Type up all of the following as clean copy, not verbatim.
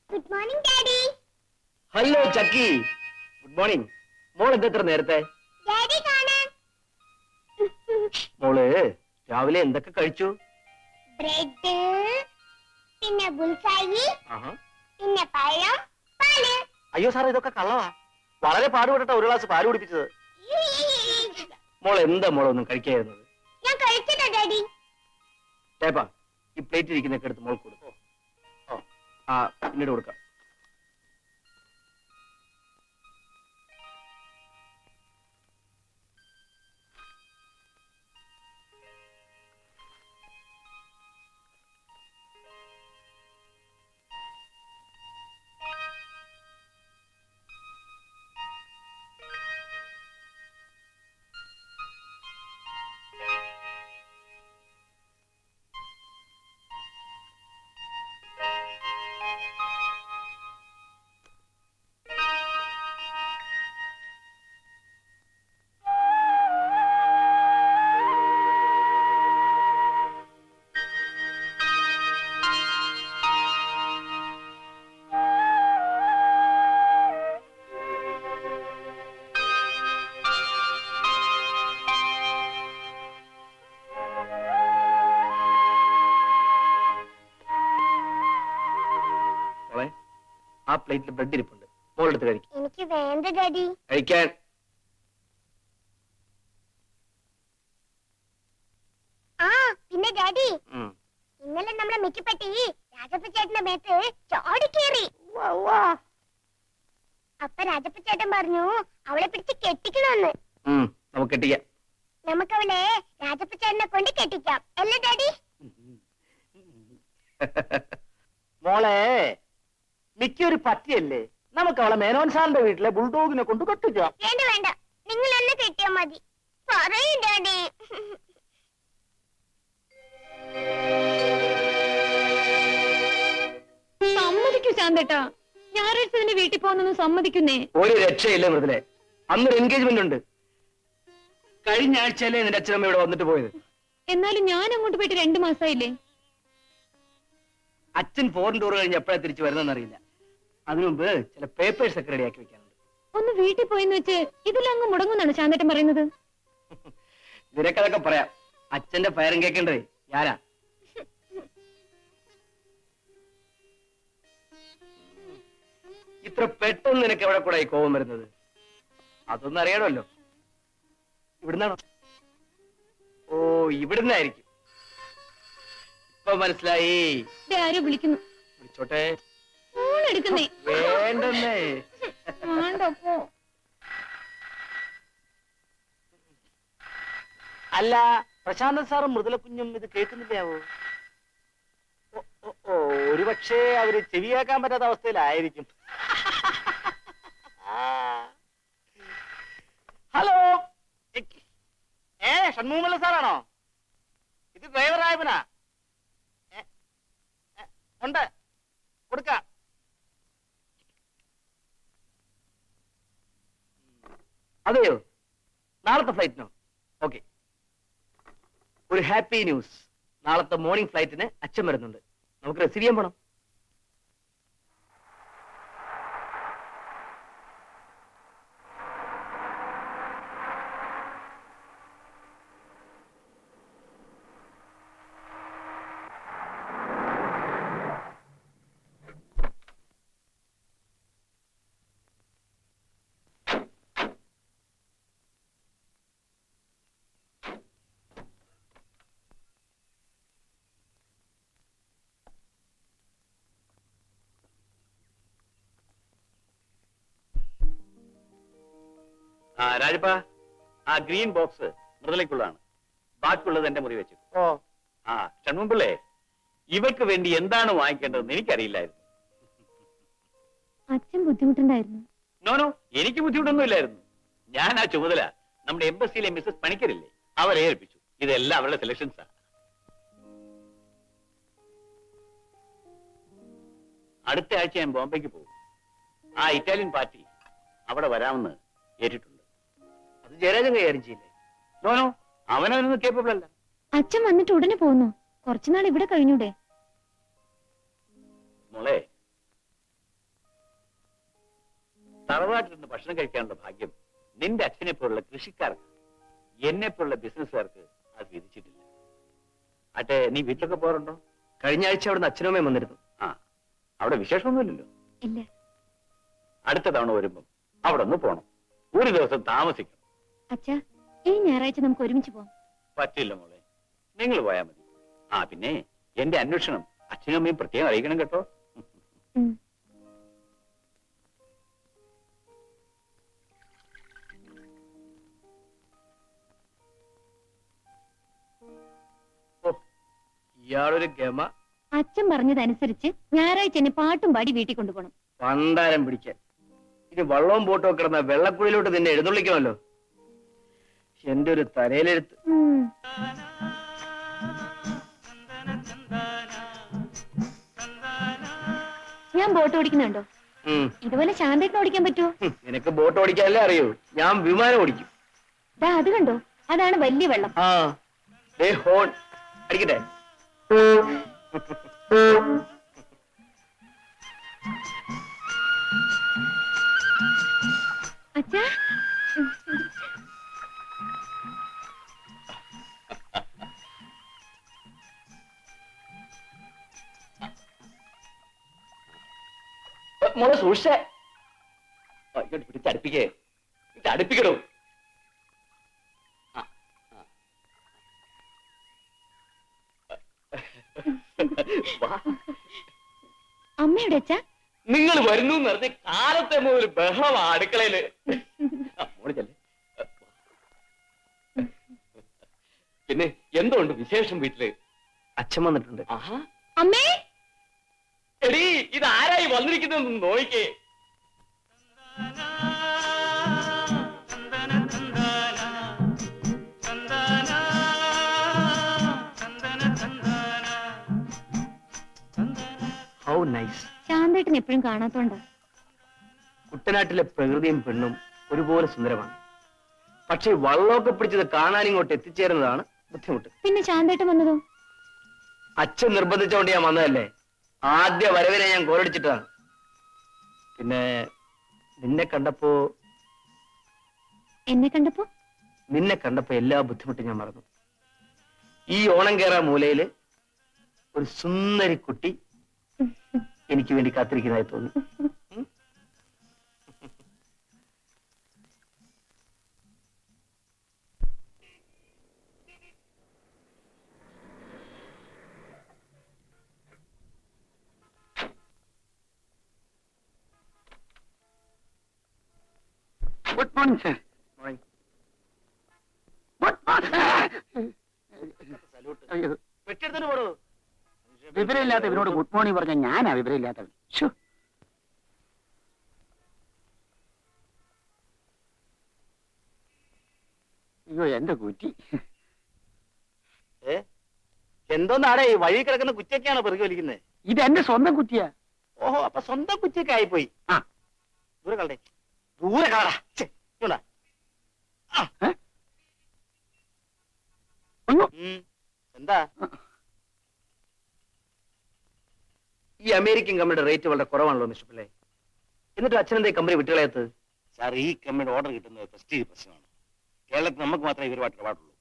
Good morning daddy. Hello ചക്കി, good morning. മോൾ എന്തെത്ര നേരത്തെ? Daddy കാണാൻ. മോള് രാവിലെ എന്തൊക്കെ കഴിച്ചു? ബ്രെഡ്, പിന്നെ ബുൾസായി, പിന്നെ പഴം, പാല്. അയ്യോ സാറേ, ഇതൊക്കെ കള്ളവാ. വളരെ പാടുപെട്ടിട്ട ഒരു ഗ്ലാസ് പാല് കുടിപ്പിച്ചത്. മോൾ എന്താ മോളൊന്നും കഴിക്കായിരുന്നത്? ഞാൻ കഴിച്ചിട്ടാ ഡാഡി. ടേപ്പാ, ഈ പ്ലേറ്റ് ഇരിക്കുന്നൊക്കെ എടുത്ത് മോൾ കൊടുക്കോ? പിന്നീട് കൊടുക്കാം. ആ പ്ലേറ്റിൽ ബ്രെഡ് ഇരിപ്പുണ്ട്, മോളെടുത്ത് കഴിക്കും. എനിക്ക് വേണ്ട ഡാഡി. കഴിക്കാൻ. ആ പിന്നെ ഡാഡി, ഇന്നലെ നമ്മളെ മിക്കപ്പെട്ടി രാജപ്പ ചേട്ടന്റെ മേത്ത് ചാടിക്കേറി. അപ്പൊ രാജപ്പ ചേട്ടൻ പറഞ്ഞു അവളെ പിടിച്ച് കെട്ടിക്കണമെന്ന്. നമുക്ക് കെട്ടിക്കാം. നമുക്ക് അവളെ രാജപ്പ ചേട്ടനെ കൊണ്ട് കെട്ടിക്കാം അല്ലേ ഡാഡി? മോളെ, മിക്കൊരു പറ്റിയല്ലേ, നമുക്ക് അവളെ മേനോൻ സാറിന്റെ വീട്ടിലെ ബുൾഡോഗിനെ കൊണ്ട് കെട്ടിക്കാം. വേണ്ട വേണ്ട, നിങ്ങൾ എന്നെ കെട്ടിയാ മതി. പറയും ഡാഡി. സമ്മതിക്കൂ ശാന്തേട്ടാ, ഞായറാഴ്ച തന്നെ വീട്ടിൽ പോകുന്നു സമ്മതിക്കുന്നേ. ഒരു രക്ഷയില്ല മൃദുലെ, അന്നൊരു എൻഗേജ്മെന്റ് ഉണ്ട്. കഴിഞ്ഞ ആഴ്ചയല്ലേ നിന്റെ അച്ഛനമ്മ ഇവിടെ വന്നിട്ട് പോയത്. എന്നാലും ഞാൻ അങ്ങോട്ട് പോയിട്ട് 2 മാസമായില്ലേ. അച്ഛൻ ഫോറിൻ ടൂർ കഴിഞ്ഞ് എപ്പോഴാ തിരിച്ചു വരുന്നറിയില്ല. അതിനു മുമ്പ് ചില പേപ്പേഴ്സ് ഒക്കെ റെഡിയാക്കി വെക്കാനുണ്ട്. ഒന്ന് വീട്ടിൽ പോയെന്ന് വെച്ച് ഇതിലങ്ങ് മുടങ്ങുന്നാണ് ശാന്തേട്ടൻ പറയുന്നത്. നിനക്കതൊക്കെ പറയാം, അച്ഛന്റെ ഫയറും കേൾക്കണ്ടേ ഞാനാ. ഇത്ര പെട്ടെന്ന് നിനക്ക് എവിടെ കൂടെ ഈ കോപം വരുന്നത്? അതൊന്നും അറിയണമല്ലോ. ഇവിടുന്നാണോ? ഓ, ഇവിടുന്നായിരിക്കും. ഇപ്പൊ മനസ്സിലായി. ആരോ വിളിക്കുന്നു. വിളിച്ചോട്ടെ. ഫോൺ എടുക്കുന്നേ. വേണ്ടെന്നേ. വേണ്ടപ്പോ. അല്ല, പ്രശാന്തൻ സാറും മൃദുല കുഞ്ഞും ഇത് കേൾക്കുന്നില്ലാവോ? ഒരുപക്ഷെ അവര് ചെവിയാക്കാൻ പറ്റാത്ത അവസ്ഥയിലായിരിക്കും. ഹലോ, ഷൺമുഖമല്ല സാറാണോ? ഇത് ഡ്രൈവർ ആയവനാ. ഉണ്ട്, കൊടുക്ക. അതെയോ, നാളത്തെ ഫ്ലൈറ്റിനോ? ഓക്കെ. ഒരു ഹാപ്പി ന്യൂസ്. നാളത്തെ മോർണിംഗ് ഫ്ലൈറ്റിന് അച്ഛൻ വരുന്നുണ്ട്. നമുക്ക് റിസീവ് ചെയ്യാൻ പോണം. രാജപ്പ ആ ഗ്രീൻ ബോക്സ് മൃദുലയ്ക്കുള്ളതാണ്. ബാക്കിയുള്ളത് എന്റെ മുറി വെച്ചു. ഓ ആ ഷൺമുമ്പിള്ളേ, ഇവർക്ക് വേണ്ടി എന്താണ് വാങ്ങിക്കേണ്ടതെന്ന് എനിക്കറിയില്ലായിരുന്നു. അച്ഛൻ ബുദ്ധിമുട്ടുണ്ടായിരുന്നു. നോനോ, എനിക്ക് ബുദ്ധിമുട്ടൊന്നും ഇല്ലായിരുന്നു. ഞാൻ ആ ചുമതല നമ്മുടെ എംബസിയിലെ മിസ്സസ് പണിക്കരില്ലേ, അവരെ ഏൽപ്പിച്ചു. ഇതെല്ലാം അവരുടെ സെലക്ഷൻസാ. അടുത്ത ആഴ്ച ഞാൻ ബോംബെക്ക് പോകും. ആ ഇറ്റാലിയൻ പാർട്ടി അവിടെ വരാമെന്ന് ഏറ്റിട്ടുണ്ട്. അത് ജയരാജൻ കൈകാര്യം ചെയ്യില്ലേ? നോനോ, അവനവനൊന്നും കേപ്പബിൾ അല്ല. അച്ഛൻ വന്നിട്ട് ഉടനെ പോന്നു. കുറച്ചുനാൾ ഇവിടെ കഴിഞ്ഞൂടെ? മോളെ, തറവാട്ടിൽ നിന്ന് ഭക്ഷണം കഴിക്കാനുള്ള ഭാഗ്യം നിന്റെ അച്ഛനെ പോലുള്ള കൃഷിക്കാർക്ക്, എന്നെ പോലുള്ള ബിസിനസ്സുകാർക്ക് അത് വിധിച്ചിട്ടില്ല. അട്ടെ, നീ വീട്ടിലൊക്കെ പോകാറുണ്ടോ? കഴിഞ്ഞ ആഴ്ച അവിടുന്ന് അച്ഛനും അമ്മയും വന്നിരുന്നു. ആ, അവിടെ വിശേഷമൊന്നുമില്ലല്ലോ. ഇല്ല. അടുത്ത തവണ വരുമ്പം അവിടെ ഒന്ന് പോണം. ഒരു ദിവസം താമസിക്കണം. അച്ഛാ, ഈ ഞായറാഴ്ച നമുക്ക് ഒരുമിച്ച് പോവാം. പറ്റില്ല മോളെ, നിങ്ങൾ പോയാൽ മതി. ആ പിന്നെ എന്റെ അന്വേഷണം അച്ഛനും അമ്മയും പ്രത്യേകം അറിയിക്കണം കേട്ടോ. ഉം. ഓ, ഇയാളൊരു ഗമ. അച്ഛൻ പറഞ്ഞതനുസരിച്ച് ഞായറാഴ്ച എന്നെ പാട്ടും പാടി വീട്ടിൽ കൊണ്ടുപോകണം. പണ്ടാരം പിടിക്കാൻ. ഇനി വള്ളവും ബോട്ടും ഒക്കെ കിടന്ന വെള്ളക്കുഴിയിലോട്ട് നിന്നെ എഴുന്നള്ളിക്കണമല്ലോ. എന്റെ ഒരു തലയിലെഴുത്ത്. ഉം. ഞാൻ ബോട്ട് ഓടിക്കുന്നുണ്ടോ? ഇതുപോലെ ശാന്തേട്ടന് ഓടിക്കാൻ പറ്റുമോ? നിനക്ക് ബോട്ട് ഓടിക്കാനല്ലേ അറിയൂ, ഞാൻ വിമാനം ഓടിക്കും. ദാ അത് കണ്ടോ, അതാണ് വലിയ വെള്ളം. ആ ദേ ഹോൺ അടിക്കട്ടെ. അച്ഛാ, മോളെ സൂക്ഷിച്ചേ. ഇങ്ങോട്ട് പിടിച്ചടുപ്പിക്കേ, അടുപ്പിക്കണോ? അമ്മയുടെ അച്ഛാ, നിങ്ങൾ വരുന്നു എന്ന് പറഞ്ഞ് കാലത്തെ മുതൽ ബഹളമാ അടുക്കളയില്. മോള് ചെല്ലേ. പിന്നെ എന്തുകൊണ്ട് വിശേഷം വീട്ടില്? അച്ഛൻ വന്നിട്ടുണ്ട്. ആഹാ, അമ്മേ. എടീ, ഇത് ആരായി വന്നിരിക്കുന്നതെന്ന് നോയിക്കേ. How nice. ശാന്തേട്ടൻ എപ്പോഴും കാണാത്തോണ്ടാ. കുട്ടനാട്ടിലെ പ്രകൃതിയും പെണ്ണും ഒരുപോലെ സുന്ദരമാണ്. പക്ഷെ വള്ളമൊക്കെ പിടിച്ചത് കാണാൻ ഇങ്ങോട്ട് എത്തിച്ചേരുന്നതാണ് ബുദ്ധിമുട്ട്. പിന്നെ ശാന്തേട്ടൻ വന്നതോ? അച്ഛൻ നിർബന്ധിച്ചോണ്ട് ഞാൻ വന്നതല്ലേ. ആദ്യ വരവിനെ ഞാൻ കോരടിച്ചിട്ടാണ്. പിന്നെ നിന്നെ കണ്ടപ്പോ എല്ലാ ബുദ്ധിമുട്ടും ഞാൻ മറന്നു. ഈ ഓണം കേറാ മൂലയില് ഒരു സുന്ദരി കുട്ടി എനിക്ക് വേണ്ടി കാത്തിരിക്കുന്നതായി തോന്നി. Good morning sir. Good morning. അയ്യോ, വെട്ടിയെടുത്തിട്ട് പോടോ. വിവരമില്ലാത്തവനോട് ഗുഡ് മോർണിംഗ് പറഞ്ഞ ഞാനാ വിവരമില്ലാത്തവൻ. ശ്ശോ. അയ്യോ, എന്റെ കുറ്റി. എന്തോന്നാടേ ഈ വഴി കിടക്കുന്ന കുറ്റിയൊക്കെയാണോ പെറുക്കി വലിക്കുന്നത്? ഇത് എന്റെ സ്വന്തം കുറ്റിയാ. ഓഹോ, അപ്പൊ സ്വന്തം കുറ്റിയൊക്കെ ആയിപ്പോയി. ആ, ദൂരെ കളടേ, ദൂരെ കളടാ. എന്താ ഈ അമേരിക്കൻ കമ്പനിയുടെ റേറ്റ് വളരെ കുറവാണല്ലോ മിസ്റ്റർ പിള്ളേ. എന്നിട്ട് അച്ഛനെന്താ കമ്പനി വിട്ടുകളയത്ത്? സാർ, ഈ കമ്പനിയുടെ ഓർഡർ കിട്ടുന്നത് പ്രസ്റ്റീജ് പ്രശ്നമാണ്. കേരളത്തിൽ നമുക്ക് മാത്രമേ ഇവരുമായിട്ട് ഇടപാടുള്ളൂ.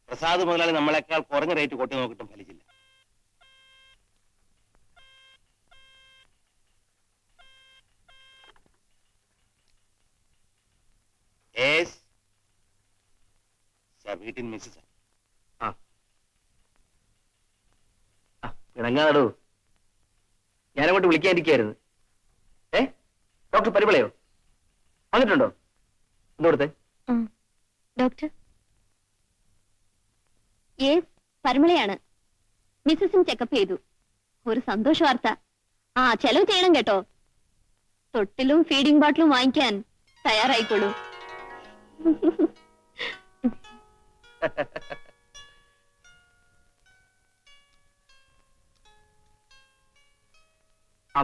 പ്രസാദ് മുതലാളി നമ്മളെക്കാൾ കുറഞ്ഞ റേറ്റ് കൊട്ടി നോക്കിയിട്ടും ഫലിച്ചില്ല. സാർ, വീട്ടിൽ മിസ്സസ്. പിണങ്ങാടോ, ഞാനങ്ങോട്ട് വിളിക്കാനിരിക്കായിരുന്നു. ഡോക്ടർ പരിമളയോ വന്നിട്ടുണ്ടോ? എന്തോടത്തെ ഡോക്ടർ യെസ് പരിമളയാണ്. മിസ്സസിന് ചെക്കപ്പ് ചെയ്തു. ഒരു സന്തോഷ വാർത്ത. ചെലവ് ചെയ്യണം കേട്ടോ. തൊട്ടിലും ഫീഡിംഗ് ബോട്ടിലും വാങ്ങിക്കാൻ തയ്യാറായിക്കോളൂ.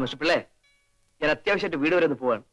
മിസ്റ്റർ പിള്ളേ, ഞാൻ അത്യാവശ്യമായിട്ട് വീട് വരെ ഒന്ന് പോവാണ്.